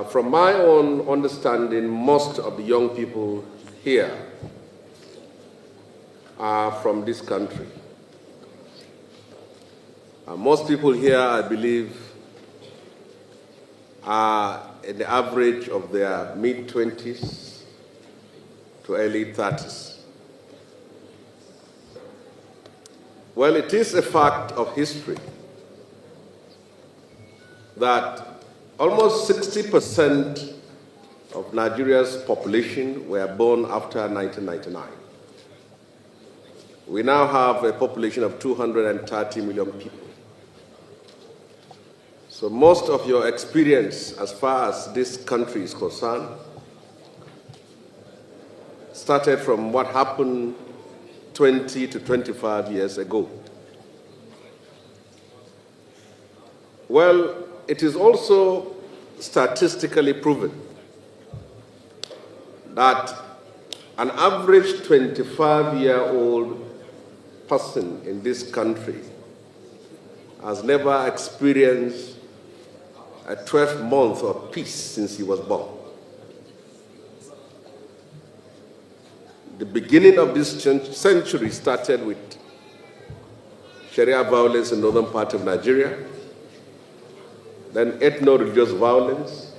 From my own understanding, most of the young people here are from this country. Most people here, I believe, are in the average of their mid-20s to early 30s. Well, it is a fact of history that almost 60% of Nigeria's population were born after 1999. We now have a population of 230 million people. So most of your experience as far as this country is concerned started from what happened 20 to 25 years ago. Well, it is also statistically proven that an average 25-year-old person in this country has never experienced a 12-month of peace since he was born. The beginning of this century started with Sharia violence in the northern part of Nigeria, then ethno-religious violence,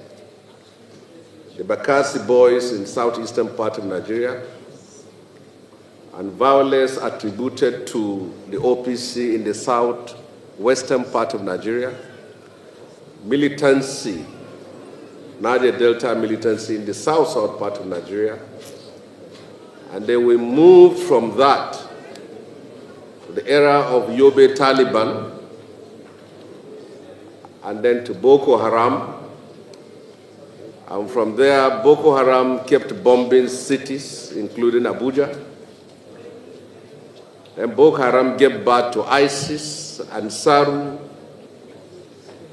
the Bakassi boys in southeastern part of Nigeria, and violence attributed to the OPC in the southwestern part of Nigeria, militancy, Niger Delta militancy in the south-south part of Nigeria, and then we moved from that to the era of Yobe Taliban, and then to Boko Haram. And from there, Boko Haram kept bombing cities, including Abuja. Then Boko Haram gave birth to ISIS and SARU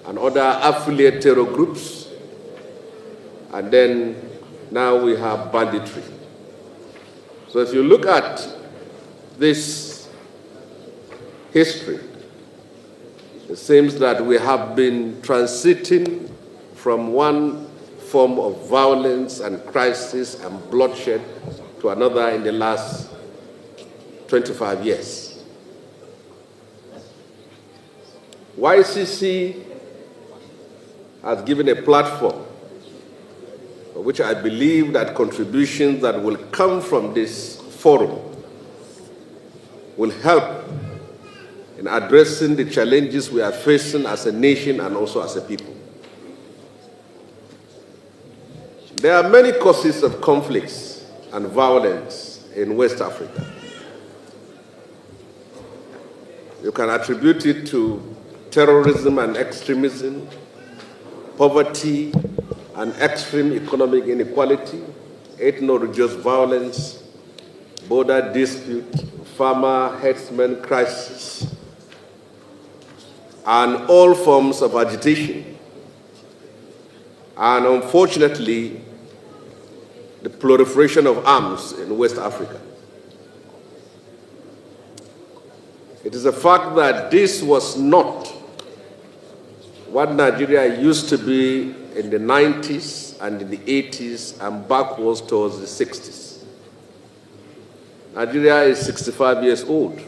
and other affiliate terror groups. And then now we have banditry. So if you look at this history, it seems that we have been transiting from one form of violence and crisis and bloodshed to another in the last 25 years. YCC has given a platform for which I believe that contributions that will come from this forum will help in addressing the challenges we are facing as a nation and also as a people. There are many causes of conflicts and violence in West Africa. You can attribute it to terrorism and extremism, poverty and extreme economic inequality, ethno-religious violence, border dispute, farmer-herdsman crisis, and all forms of agitation. And unfortunately, the proliferation of arms in West Africa. It is a fact that this was not what Nigeria used to be in the 90s and in the 80s and backwards towards the 60s. Nigeria is 65 years old.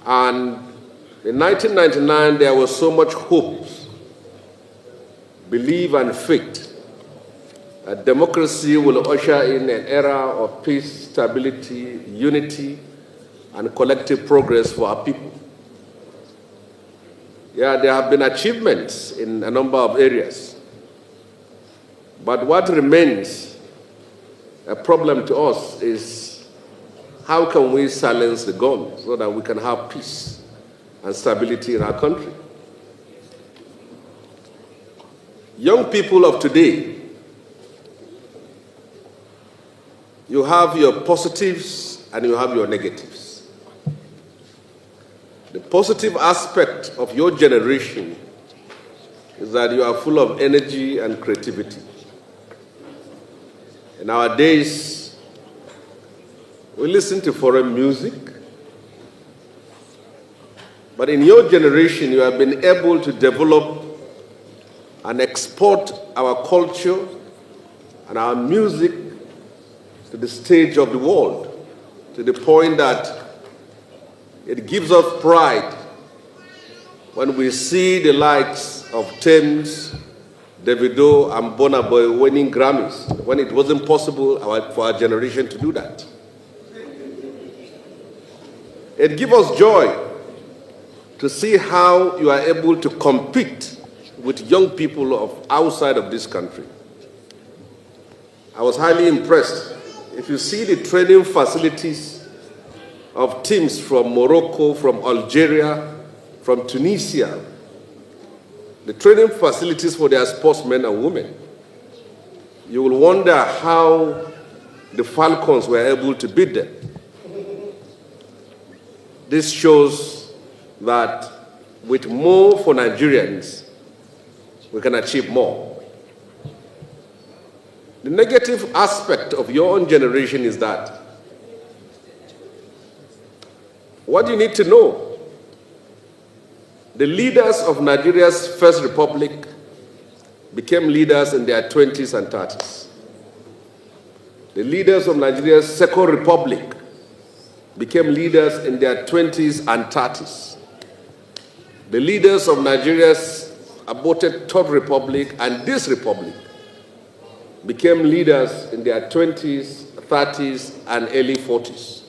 And in 1999, there was so much hope, belief, and faith that democracy will usher in an era of peace, stability, unity, and collective progress for our people. Yeah, there have been achievements in a number of areas. But what remains a problem to us is how can we silence the gun so that we can have peace and stability in our country? Young people of today, you have your positives and you have your negatives. The positive aspect of your generation is that you are full of energy and creativity. In our days, we listen to foreign music, but in your generation, you have been able to develop and export our culture and our music to the stage of the world, to the point that it gives us pride when we see the likes of Taunts, Davido, and Burna Boy winning Grammys, when it wasn't possible for our generation to do that. It gives us joy to see how you are able to compete with young people of outside of this country. I was highly impressed. If you see the training facilities of teams from Morocco, from Algeria, from Tunisia, the training facilities for their sportsmen and women, you will wonder how the Falcons were able to beat them. This shows that with more for Nigerians, we can achieve more. The negative aspect of your own generation is that what you need to know, the leaders of Nigeria's First Republic became leaders in their 20s and 30s. The leaders of Nigeria's Second Republic became leaders in their 20s and 30s. The leaders of Nigeria's aborted Third Republic and this republic became leaders in their 20s, 30s, and early 40s.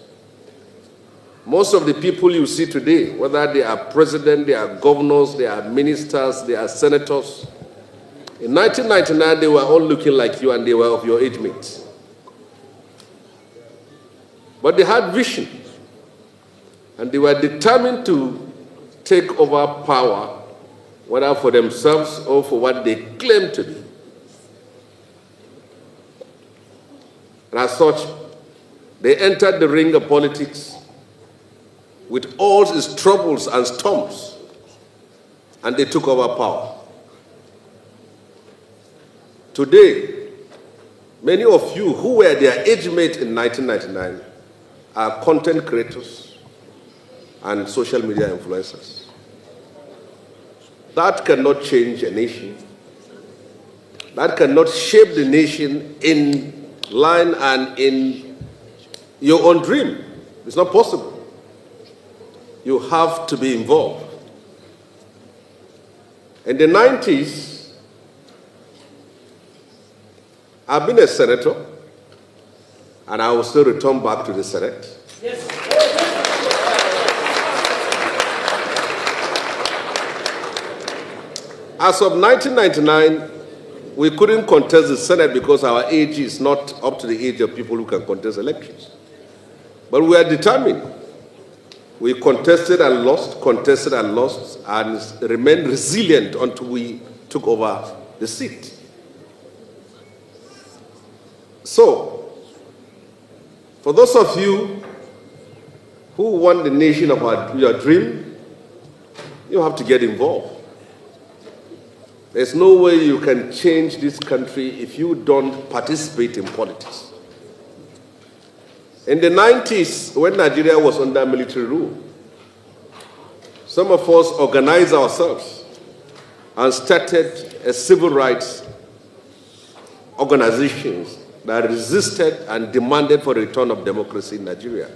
Most of the people you see today, whether they are presidents, they are governors, they are ministers, they are senators, in 1999 they were all looking like you and they were of your age mates. But they had vision and they were determined to take over power, whether for themselves or for what they claim to be. And as such, they entered the ring of politics with all its troubles and storms, and they took over power. Today, many of you who were their age mates in 1999 are content creators and social media influencers. That cannot change a nation. That cannot shape the nation in line and in your own dream. It's not possible. You have to be involved. In the 90s, I've been a senator, and I will still return back to the Senate. Yes. As of 1999, we couldn't contest the Senate because our age is not up to the age of people who can contest elections. But we are determined. We contested and lost, and remained resilient until we took over the seat. So, for those of you who want the nation of your dream, you have to get involved. There's no way you can change this country if you don't participate in politics. In the 90s, when Nigeria was under military rule, some of us organized ourselves and started a civil rights organizations that resisted and demanded for the return of democracy in Nigeria.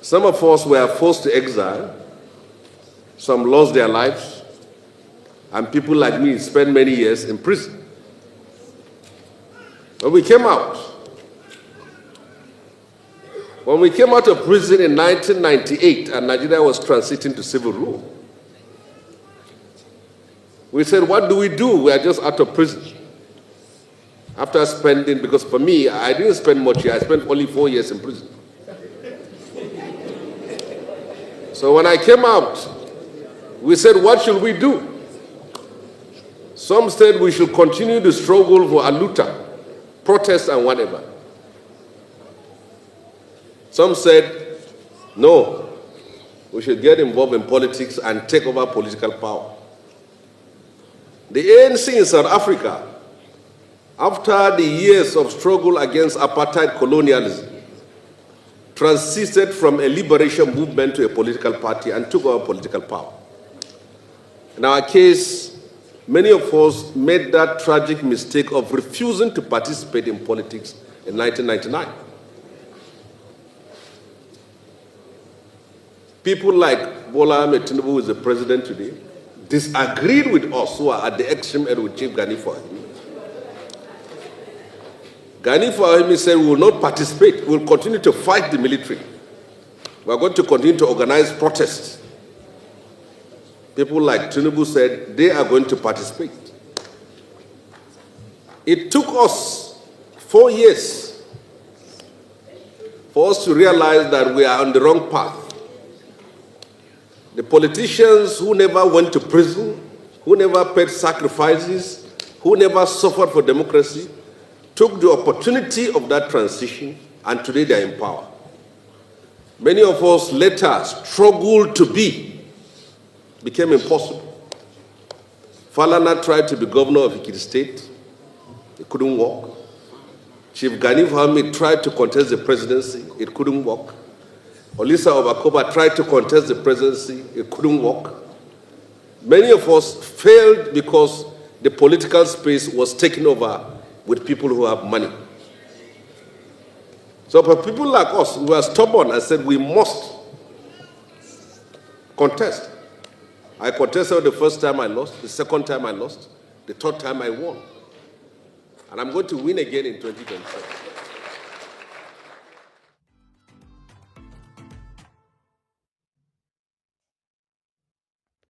Some of us were forced to exile, some lost their lives, and people like me spent many years in prison. When we came out of prison in 1998 and Nigeria was transiting to civil rule, we said, what do we do? We are just out of prison. After spending, because for me, I didn't spend much here, I spent only 4 years in prison. So when I came out, we said, what should we do? Some said we should continue the struggle for Aluta, protest and whatever. Some said, no, we should get involved in politics and take over political power. The ANC in South Africa, after the years of struggle against apartheid colonialism, transited from a liberation movement to a political party and took over political power. In our case, many of us made that tragic mistake of refusing to participate in politics in 1999. People like Bola Ahmed Tinubu, who is the president today, disagreed with us who are at the extreme end with Chief Gani Fahimi. Gani Fahimi said we will not participate, we will continue to fight the military. We are going to continue to organize protests. People like Tinubu said they are going to participate. It took us 4 years for us to realize that we are on the wrong path. The politicians who never went to prison, who never paid sacrifices, who never suffered for democracy, took the opportunity of that transition, and today they are in power. Many of us later struggled to became impossible. Falana tried to be governor of Ikiti State. It couldn't work. Chief Gani Fahimi tried to contest the presidency. It couldn't work. Olisa Obakoba tried to contest the presidency. It couldn't work. Many of us failed because the political space was taken over with people who have money. So for people like us, we were stubborn and said we must contest. I contested the first time I lost, the second time I lost, the third time I won. And I'm going to win again in 2024.